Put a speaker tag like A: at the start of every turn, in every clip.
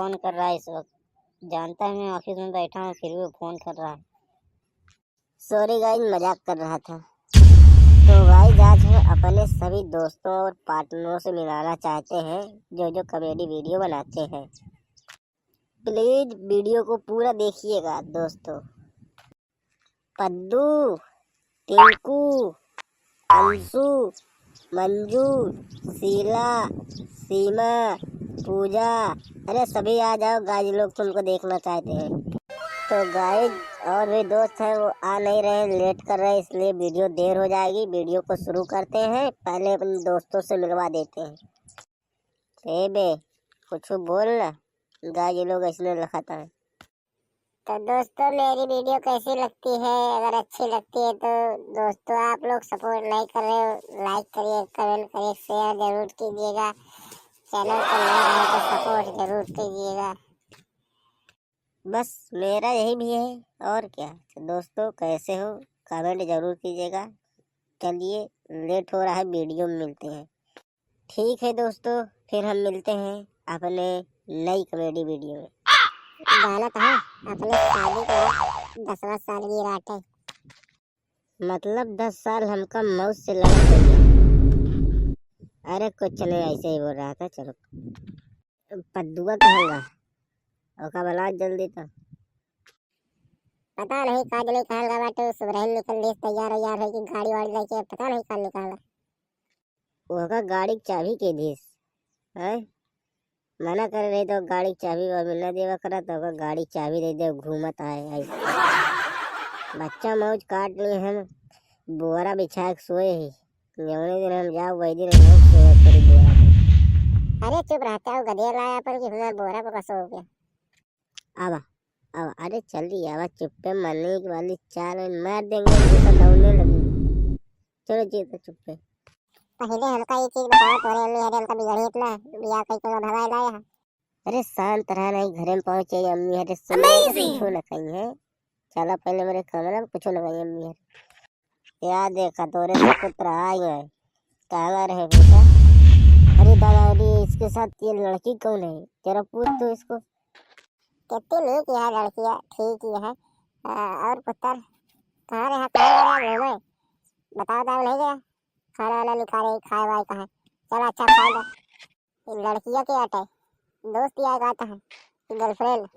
A: Phone कर रहा है इस वक्त। जानता है मैं ऑफिस में बैठा हूँ, फिर भी वो फोन कर रहा है। सॉरी गाइस, मजाक कर रहा था। तो गाइस आज हम अपने सभी दोस्तों और पार्टनरों से मिलाना चाहते हैं जो कॉमेडी वीडियो बनाते हैं। प्लीज वीडियो को पूरा देखिएगा दोस्तों। पद्दू, टिंकू, अंशु, मंजू, शीला, सीमा, पूजा, अरे सभी आ जाओ गाइस, लोग तुमको देखना चाहते हैं। तो गाइस और भी दोस्त हैं, वो आ नहीं रहे, लेट कर रहे हैं, इसलिए वीडियो देर हो जाएगी। वीडियो को शुरू करते हैं, पहले अपने दोस्तों से मिलवा देते हैं। ए बे कुछ बोल ना, गाइस ये लोग इसने लिखाता है।
B: तो दोस्तों मेरी वीडियो कैसी लगती है? अगर अच्छी लगती है तो दोस्तों आप लोग सपोर्ट नहीं कर रहे हो, लाइक करिए, कमेंट करिए, शेयर जरूर कीजिएगा। चैनल को नए हैं तो सपोर्ट जरूर कीजिएगा।
A: बस मेरा यही भी है और क्या। तो दोस्तों कैसे हो, कमेंट जरूर कीजिएगा। चलिए लेट हो रहा है, वीडियो में मिलते हैं। ठीक है दोस्तों, फिर हम मिलते हैं अपने नई कॉमेडी वीडियो में।
B: गाना कहा अपने शादी का 10वां सालगिरह है।
A: मतलब 10 साल हमका मौत से लड़ गई। अरे कुछ नहीं, ऐसे ही बोल रहा था। चलो पद्दुआ कहूँगा ओका बला जल्दी तो।
B: पता नहीं काज नहीं कहल बाटे, सुबह निकल देश तैयार है कि गाड़ी वाड़ी लेके, पता नहीं कब निकाला।
A: ओका गाड़ी की चाबी के दीस है, मना कर रही तो गाड़ी की चाबी और मिलना देवा करा तो ओका गाड़ी चाबी दे दे, घूमत आए ऐसे। बच्चा मौज काट लिए हम, बोरा बिछा के सोए ही। जौने दिन हम जाओ वही दिन हम सोए करी बोरा पे।
B: अरे चुप रहता हूँ, गधे लाया पर कि हमारे बोरा पर कसो हो गया।
A: अब अरे चल रही आवा, चुप्पे मरने की वाली चाल मार देंगे, जैसा दौड़ने लगी। चलो जी तो चुप्पे।
B: पहले हमका ये चीज बताओ, तोरे अम्मी हरे हमका बिगड़ी इतना बिया कई को भगाए लाया।
A: अरे शांत रहा, नहीं घर में पहुंचे अम्मी हरे सुने कुछ न कही है। चला पहले मेरे कमरे में कुछ न कही अम्मी हरे। याद देखा तोरे से पुत्र आ गए, कहाँ रहे बेटा? अरे दादा, अरे इसके साथ ये लड़की कौन है, तेरा पूछ तो इसको।
B: कितनी नहीं किया है लड़कियाँ, ठीक ही है। और पुत्र कहाँ रहा, कहाँ रहा घूमे? बताओ दाव नहीं गया, खाना वाना निकाले खाए वाए कहा। चल अच्छा खाएगा। लड़कियों के अटे दोस्त यार आता है, गर्लफ्रेंड।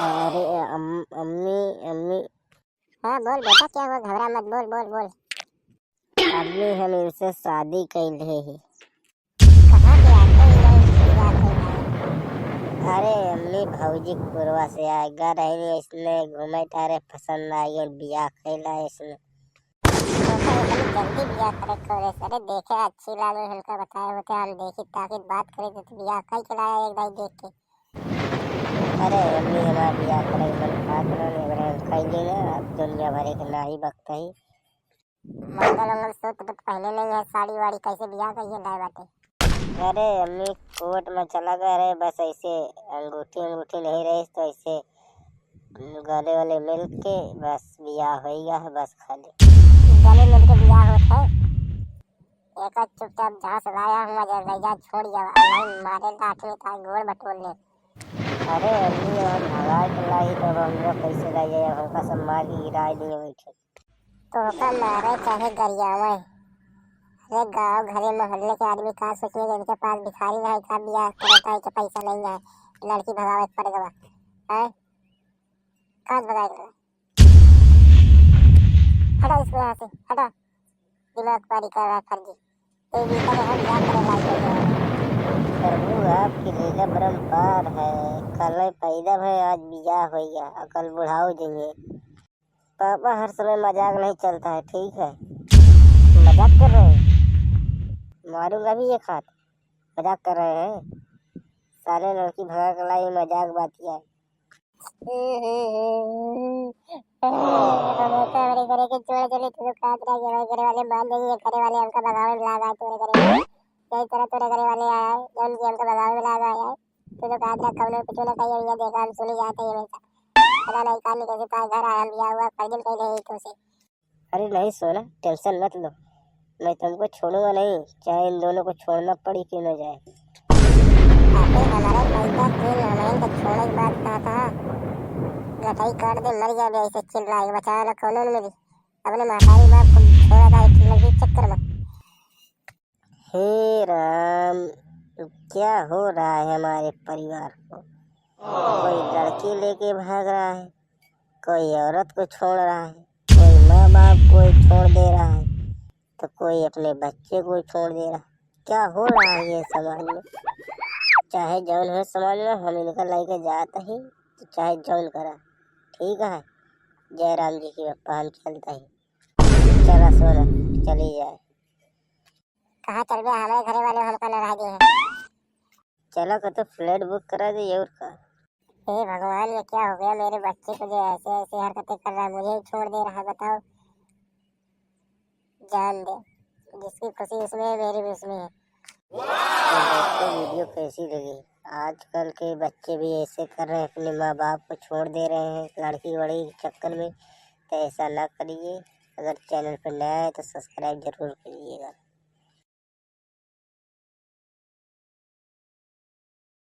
A: अरे अम्मी अम्मी
B: हाँ बोल बेटा, क्या हुआ, घबरा मत, बोल बोल बोल।
A: अम्मी हम इनसे शादी कर रहे हैं।
B: कहाँ के आते हैं
A: अरे अम्मी भौजी पूर्वा से आएगा रही, इसने घूमे तारे पसंद आई और बिया खेला इसने।
B: जल्दी बिया करे खोले अरे देखे अच्छी लागे हल्का बताए होते हम देखी ताकि बात करे तो बिया कई चलाया एक बार देख के।
A: अरे अम्मी हमारा बिया करे मन खा कर कई दिन अब दुनिया भरे के ना ही बकता ही।
B: मंगल मंगल सूत्र तो पहले नहीं है, साड़ी वाड़ी कैसे बिया कही है लाए बाटे।
A: अरे अम्मी कोर्ट में चला गया रहे, बस ऐसे अंगूठी अंगूठी नहीं रही तो ऐसे गले वाले मिल के बस बिया हो गया है, बस खाली
B: गले मिल के बिया होता है। एक चुपचाप जहाँ से लाया हुआ जा छोड़ जा, अल्लाह मारे लाठी था गोड़ बटोल ले।
A: अरे अम्मी हम भगा के लाई तो हम लोग कैसे लाई जाए, हमका सब मार के गिरा दिए बैठे।
B: तो का मारे चाहे गरियावे, अरे गाँव घरे मोहल्ले के आदमी का सोचेंगे इनके पास भिखारी रहे का बिया करता है कि पैसा नहीं है, लड़की भगावे पड़ गवा है काज भगाएगा। हटा इसको यहाँ से, हटा, दिमाग पारी कर रहा है फर्जी। तो ये करे हम बिया करे लाइक
A: प्रभु आपकी लीला परम्पार है, कल पैदा भय आज बिया हो गया, अकल बुढ़ाओ जाइए। पापा हर समय मजाक नहीं चलता है, ठीक है? मजाक कर रहे हैं, मारूंगा भी एक हाथ। मजाक कर रहे हैं, साले लड़की भगा कर लाई, मजाक बात किया है।
B: हमारे घरे के चोर चले तो काट रहा है, घरे वाले मान देंगे, घरे वाले हमका भगावे में लगा तोरे घरे में यही तरह तोरे घरे वाले आया है जौन की हमका भगावे में लगा है। तो काट रहा कौन कुछ ना कहिए, ये देखा हम सुनी जाते हैं हमेशा, पता नहीं कान कैसे पास घर आया लिया हुआ फर्जिन कह रहे तो से।
A: अरे नहीं सोना, टेंशन मत लो, मैं तुमको छोड़ूंगा नहीं, चाहे इन दोनों को छोड़ना पड़ी क्यों न जाए।
B: हमारे पैसा फिर हमें भाई काट दे मर गया बे, ऐसे चिल्ला रहा है, बचाया ला कौन ने मेरी, अपने महतारी बाप को छोड़ा था एक लड़की के चक्कर में।
A: हे राम, क्या हो रहा है हमारे परिवार को? कोई लड़की लेके भाग रहा है, कोई औरत को छोड़ रहा है, कोई माँ बाप को छोड़ दे रहा है, तो कोई अपने बच्चे को छोड़ दे रहा है। क्या हो रहा है ये समाज में? चाहे जौन हो समाज में, हम इनका लेके जाता ही, तो चाहे जौन करा, ठीक है। जय राम जी की बप्पा, हम चलता ही। चला सोना, चली जाए।
B: कहाँ चल गया? हमारे घरे वाले हमको नाराज है।
A: चला का तो फ्लैट बुक करा दे और का।
B: हे भगवान, ये क्या हो गया? मेरे बच्चे को जो ऐसे ऐसे हरकतें कर रहा है, मुझे ही छोड़ दे रहा है, बताओ। जान दे, जिसकी खुशी उसमें है मेरी भी उसमें है।
A: तो दोस्तों, वीडियो कैसी लगी? आजकल के बच्चे भी ऐसे कर रहे हैं, अपने माँ बाप को छोड़ दे रहे हैं लड़की वड़ी के चक्कर में। तो ऐसा ना करिए। अगर चैनल पर नया है तो सब्सक्राइब जरूर करिएगा।